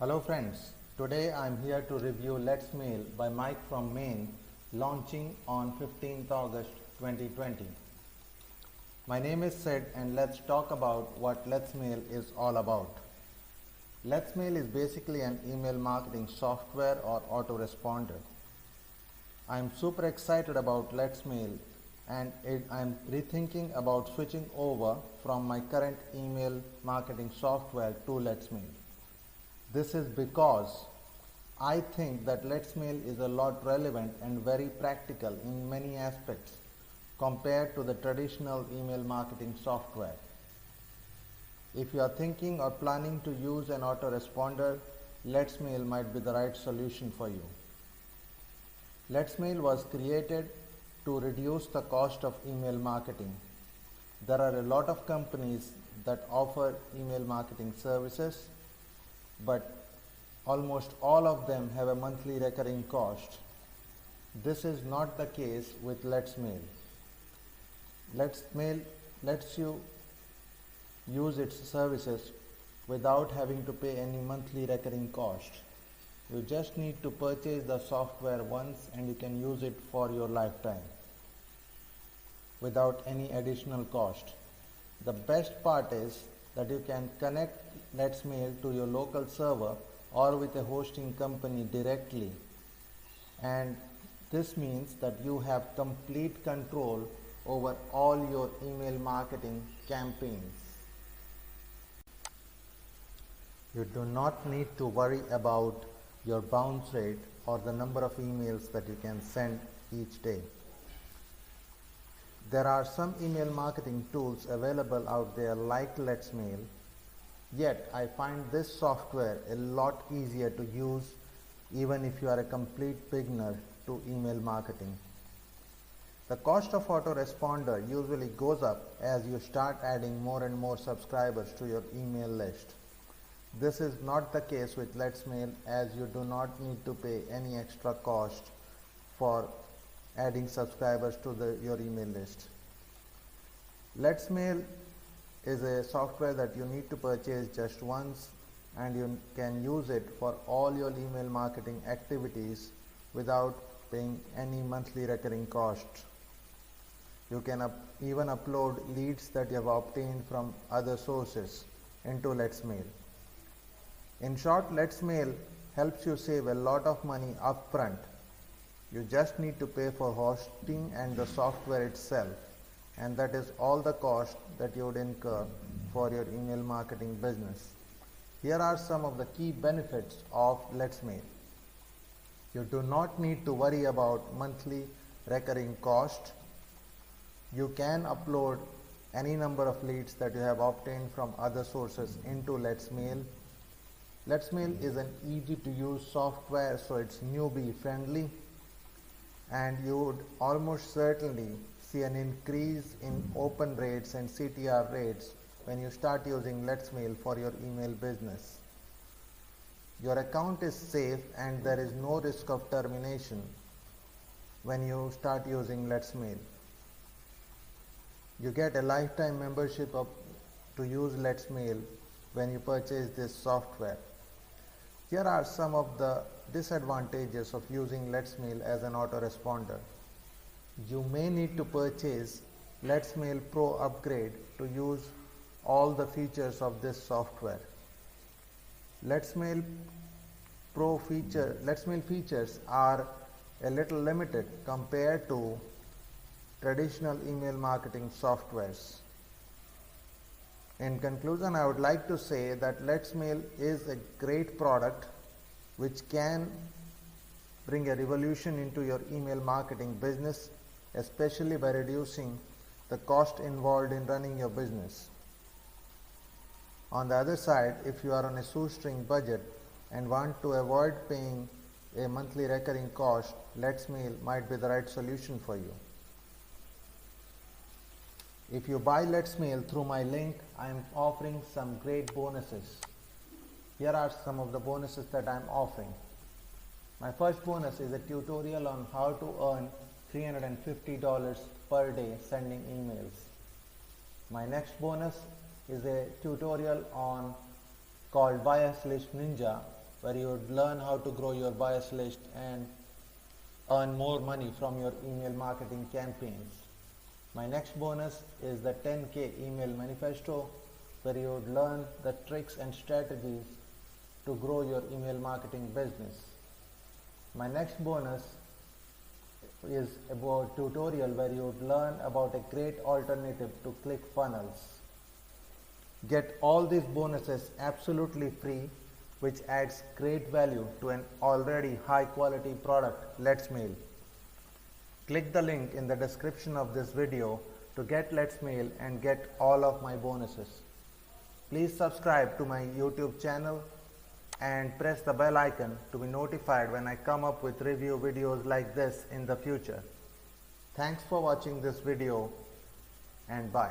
Hello friends, today I am here to review Let's Mail by Mike from Maine, launching on 15th August 2020. My name is Sid and let's talk about what Let's Mail is all about. Let's Mail is basically an email marketing software or autoresponder. I am super excited about Let's Mail and I am rethinking about switching over from my current email marketing software to Let's Mail. This is because I think that Let's Mail is a lot relevant and very practical in many aspects compared to the traditional email marketing software. If you are thinking or planning to use an autoresponder, Let's Mail might be the right solution for you. Let's Mail was created to reduce the cost of email marketing. There are a lot of companies that offer email marketing services, but almost all of them have a monthly recurring cost. This is not the case with Let's Mail. Let's Mail lets you use its services without having to pay any monthly recurring cost. You just need to purchase the software once and you can use it for your lifetime without any additional cost. The best part is that you can connect Let's Mail to your local server or with a hosting company directly, and this means that you have complete control over all your email marketing campaigns. You do not need to worry about your bounce rate or the number of emails that you can send each day. There are some email marketing tools available out there like Let's Mail, yet I find this software a lot easier to use even if you are a complete beginner to email marketing. The cost of autoresponder usually goes up as you start adding more and more subscribers to your email list. This is not the case with Let's Mail, as you do not need to pay any extra cost for adding subscribers to your email list. Let's Mail is a software that you need to purchase just once and you can use it for all your email marketing activities without paying any monthly recurring cost. You can even upload leads that you have obtained from other sources into Let's Mail. In short, Let's Mail helps you save a lot of money upfront. You just need to pay for hosting and the software itself, and that is all the cost that you would incur for your email marketing business. Here are some of the key benefits of Let's Mail. You do not need to worry about monthly recurring cost. You can upload any number of leads that you have obtained from other sources into Let's Mail. Let's Mail is an easy to use software, so it's newbie friendly, and you would almost certainly see an increase in open rates and CTR rates when you start using Let's Mail for your email business. Your account is safe and there is no risk of termination when you start using Let's Mail. You get a lifetime membership to use Let's Mail when you purchase this software. Here are some of the disadvantages of using Let's Mail as an autoresponder. You may need to purchase Let's Mail Pro upgrade to use all the features of this software. Let's Mail features are a little limited compared to traditional email marketing softwares. In conclusion, I would like to say that Let's Mail is a great product which can bring a revolution into your email marketing business, especially by reducing the cost involved in running your business. On the other side, if you are on a shoestring budget and want to avoid paying a monthly recurring cost, Let's Mail might be the right solution for you. If you buy Let's Mail through my link, I am offering some great bonuses. Here are some of the bonuses that I am offering. My first bonus is a tutorial on how to earn $350 per day sending emails. My next bonus is a tutorial called Bias List Ninja, where you would learn how to grow your buyers list and earn more money from your email marketing campaigns. My next bonus is the 10K email manifesto, where you would learn the tricks and strategies to grow your email marketing business. My next bonus is about tutorial where you would learn about a great alternative to ClickFunnels. Get all these bonuses absolutely free, which adds great value to an already high quality product, Let's Mail. Click the link in the description of this video to get Let's Mail and get all of my bonuses. Please subscribe to my YouTube channel and press the bell icon to be notified when I come up with review videos like this in the future. Thanks for watching this video and bye.